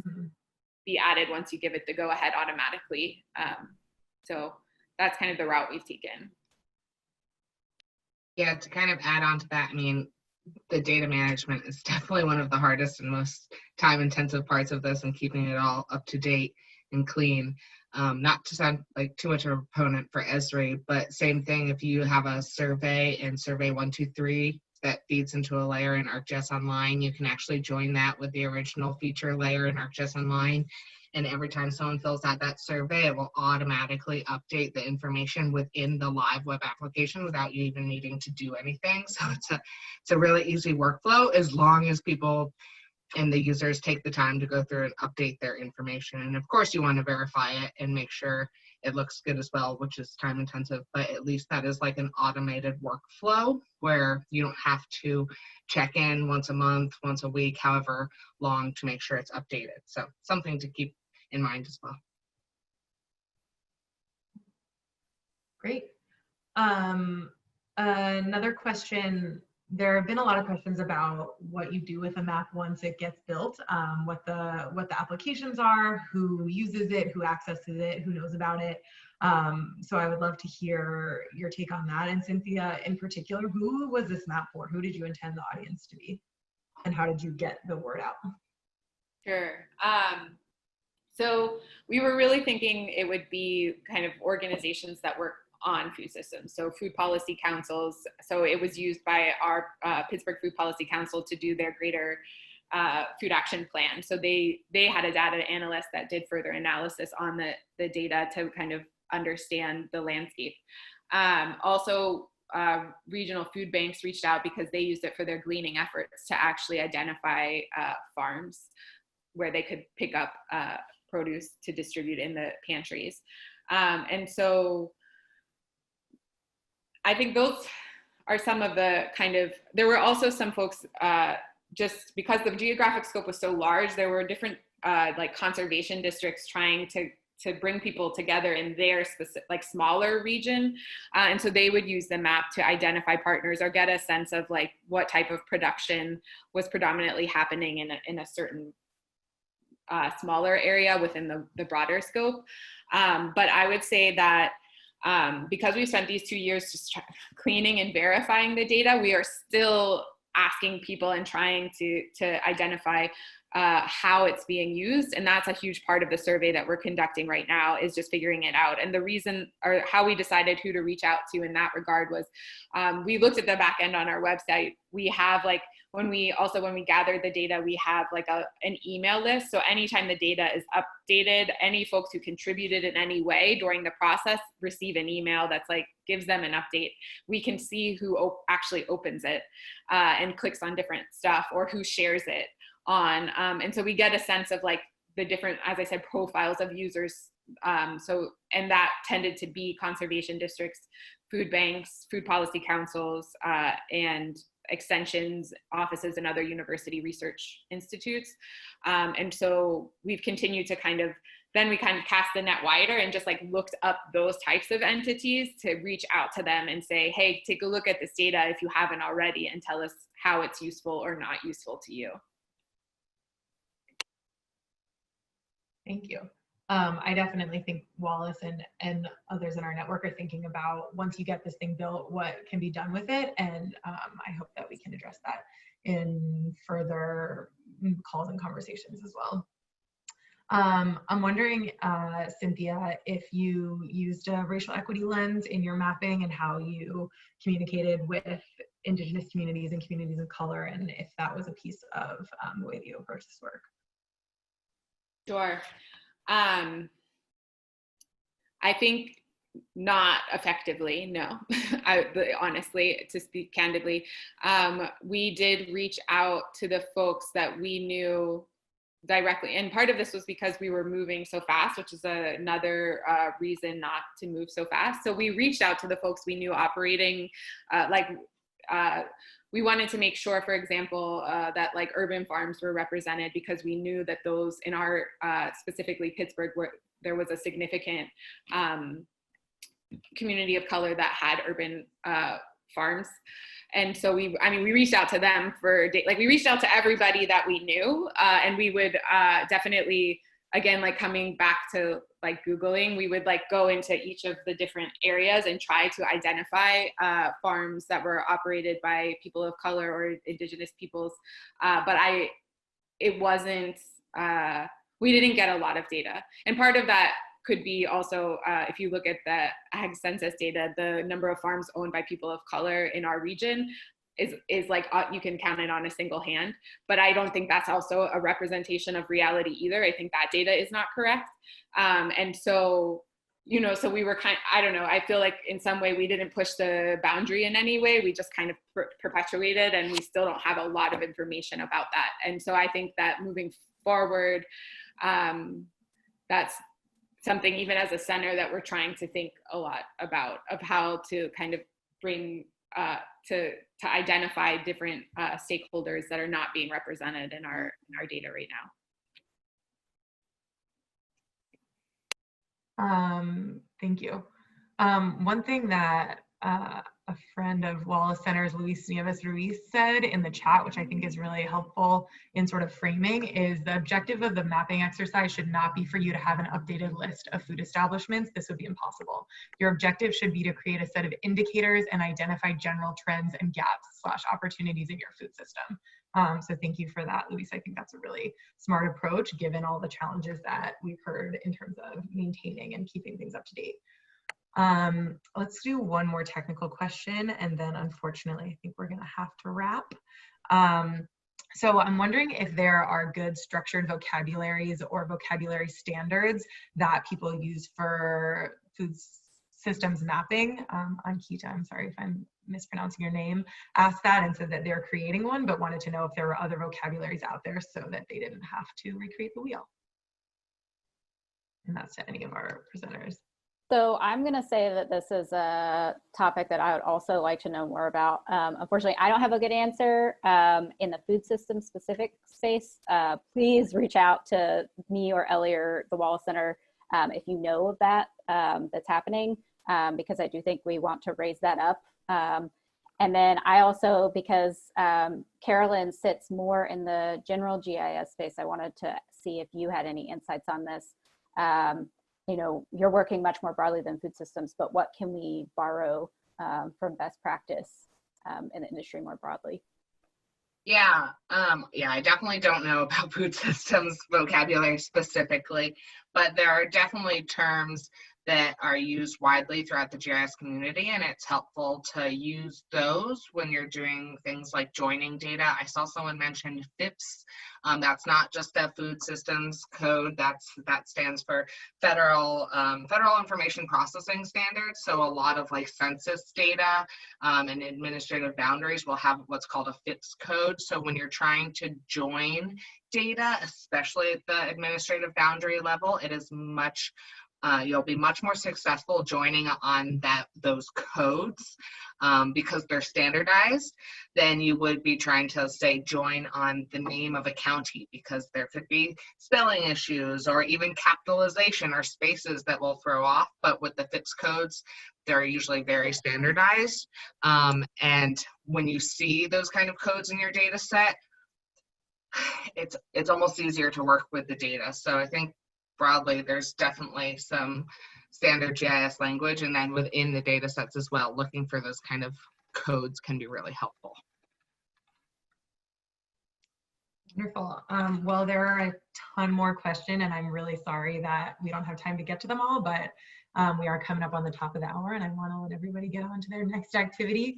be added once you give it the go ahead automatically. So that's kind of the route we've taken. Yeah, to kind of add on to that, I mean, the data management is definitely one of the hardest and most time-intensive parts of this, and keeping it all up to date and clean. Not to sound like too much of a proponent for Esri, but same thing, if you have a survey in Survey 123 that feeds into a layer in ArcGIS Online, you can actually join that with the original feature layer in ArcGIS Online. And every time someone fills out that survey, it will automatically update the information within the live web application without you even needing to do anything. So it's a really easy workflow, as long as people and the users take the time to go through and update their information. And of course you want to verify it and make sure it looks good as well, which is time intensive, but at least that is like an automated workflow where you don't have to check in once a month, once a week, however long, to make sure it's updated. So something to keep in mind as well. Great. Another question, there have been a lot of questions about what you do with a map once it gets built, what the applications are, who uses it, who accesses it, who knows about it. So I would love to hear your take on that. And Cynthia, in particular, who was this map for? Who did you intend the audience to be? And how did you get the word out? Sure. So we were really thinking it would be kind of organizations that work on food systems, so food policy councils. So it was used by our Pittsburgh Food Policy Council to do their greater food action plan. So they had a data analyst that did further analysis on the data to kind of understand the landscape. Also, regional food banks reached out because they used it for their gleaning efforts to actually identify farms where they could pick up produce to distribute in the pantries. And so I think those are some of the kind of, there were also some folks, just because the geographic scope was so large, there were different like conservation districts trying to bring people together in their specific, like smaller region. And so they would use the map to identify partners or get a sense of like what type of production was predominantly happening in a certain smaller area within the broader scope. But I would say that because we spent these 2 years just cleaning and verifying the data, we are still asking people and trying to identify how it's being used. And that's a huge part of the survey that we're conducting right now, is just figuring it out. And the reason, or how we decided who to reach out to in that regard was, we looked at the back end on our website. We have like, when we gather the data, we have like an email list. So anytime the data is updated, any folks who contributed in any way during the process receive an email that's like, gives them an update. We can see who actually opens it and clicks on different stuff, or who shares it on. And so we get a sense of like the different, as I said, profiles of users. And that tended to be conservation districts, food banks, food policy councils, and extensions offices and other university research institutes. And so we've continued to then we cast the net wider and just like looked up those types of entities to reach out to them and say, hey, take a look at this data if you haven't already, and tell us how it's useful or not useful to you. Thank you. I definitely think Wallace and others in our network are thinking about, once you get this thing built, what can be done with it. And I hope that we can address that in further calls and conversations as well. I'm wondering, Cynthia, if you used a racial equity lens in your mapping and how you communicated with Indigenous communities and communities of color, and if that was a piece of the way that you approach this work. Sure. I think not effectively, no. Honestly, to speak candidly, we did reach out to the folks that we knew directly, and part of this was because we were moving so fast, which is another reason not to move so fast. So we reached out to the folks we knew operating, we wanted to make sure, for example, that like urban farms were represented, because we knew that those in our, specifically Pittsburgh, where there was a significant community of color that had urban farms. And so we reached out to them we reached out to everybody that we knew, and we would definitely, again, like coming back to like Googling, we would like go into each of the different areas and try to identify farms that were operated by people of color or Indigenous peoples. But it wasn't, we didn't get a lot of data. And part of that could be also, if you look at the Ag Census data, the number of farms owned by people of color in our region is like, you can count it on a single hand. But I don't think that's also a representation of reality either. I think that data is not correct. And so, so we were I don't know, I feel like in some way we didn't push the boundary in any way. We just kind of perpetuated, and we still don't have a lot of information about that. And so I think that moving forward, that's something, even as a center, that we're trying to think a lot about, of how to kind of bring, to identify different stakeholders that are not being represented in our data right now. Thank you. One thing that a friend of Wallace Center's, Luis Nieves-Ruiz, said in the chat, which I think is really helpful in sort of framing, is the objective of the mapping exercise should not be for you to have an updated list of food establishments. This would be impossible. Your objective should be to create a set of indicators and identify general trends and gaps/opportunities in your food system. So thank you for that, Luis. I think that's a really smart approach, given all the challenges that we've heard in terms of maintaining and keeping things up to date. Let's do one more technical question, and then unfortunately I think we're gonna have to wrap. So I'm wondering if there are good structured vocabularies or vocabulary standards that people use for food systems mapping. Ankita, I'm sorry if I'm mispronouncing your name, asked that and said that they're creating one, but wanted to know if there were other vocabularies out there so that they didn't have to recreate the wheel. And that's to any of our presenters. So I'm going to say that this is a topic that I would also like to know more about. Unfortunately, I don't have a good answer in the food system specific space. Please reach out to me or Ellie or the Wallace Center if you know of that that's happening, because I do think we want to raise that up. And then I also, because Carolyn sits more in the general GIS space, I wanted to see if you had any insights on this. You know, you're working much more broadly than food systems, but what can we borrow from best practice in the industry more broadly? Yeah, I definitely don't know about food systems vocabulary specifically, but there are definitely terms that are used widely throughout the GIS community, and it's helpful to use those when you're doing things like joining data. I saw someone mention FIPS. That's not just a food systems code. That stands for Federal Information Processing Standards. So a lot of like census data and administrative boundaries will have what's called a FIPS code. So when you're trying to join data, especially at the administrative boundary level, it is you'll be much more successful joining on those codes because they're standardized than you would be trying to, say, join on the name of a county, because there could be spelling issues or even capitalization or spaces that will throw off. But with the FIPS codes, they're usually very standardized. And when you see those kind of codes in your data set, it's almost easier to work with the data. So I think broadly, there's definitely some standard GIS language, and then within the data sets as well, looking for those kind of codes can be really helpful. Wonderful. Well, there are a ton more questions, and I'm really sorry that we don't have time to get to them all, but we are coming up on the top of the hour, and I want to let everybody get on to their next activity.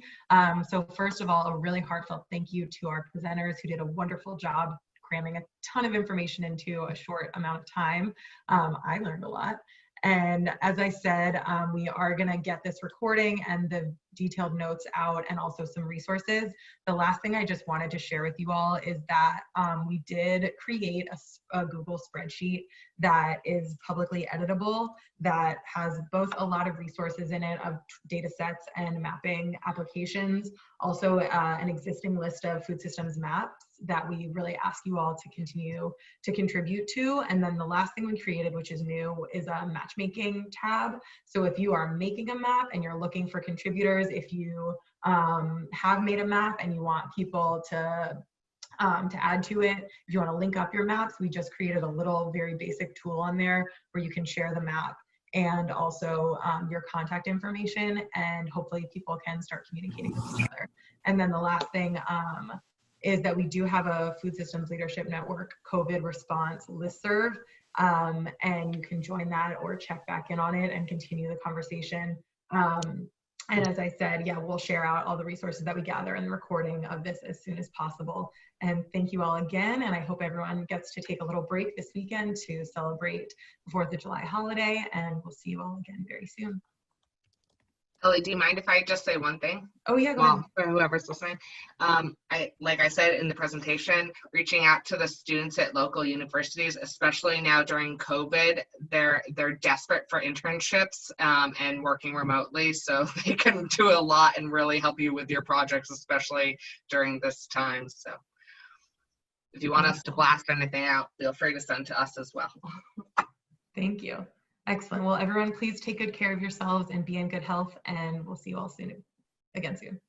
So first of all, a really heartfelt thank you to our presenters who did a wonderful job cramming a ton of information into a short amount of time. I learned a lot. And as I said, we are going to get this recording and the detailed notes out, and also some resources. The last thing I just wanted to share with you all is that we did create a Google spreadsheet that is publicly editable, that has both a lot of resources in it of data sets and mapping applications, also an existing list of food systems maps that we really ask you all to continue to contribute to. And then the last thing we created, which is new, is a matchmaking tab. So if you are making a map and you're looking for contributors, if you have made a map and you want people to add to it, if you want to link up your maps, we just created a little very basic tool on there where you can share the map and also your contact information, and hopefully people can start communicating with each other. And then the last thing is that we do have a Food Systems Leadership Network COVID response listserv, and you can join that or check back in on it and continue the conversation. And as I said, yeah, we'll share out all the resources that we gather in the recording of this as soon as possible. And thank you all again. And I hope everyone gets to take a little break this weekend to celebrate the 4th of July holiday. And we'll see you all again very soon. Ellie, do you mind if I just say one thing? Oh yeah, go ahead. For whoever's listening. Like I said in the presentation, reaching out to the students at local universities, especially now during COVID, they're desperate for internships and working remotely, so they can do a lot and really help you with your projects, especially during this time. So if you want us to blast anything out, feel free to send to us as well. Thank you. Excellent. Well, everyone, please take good care of yourselves and be in good health, and we'll see you all soon, again soon.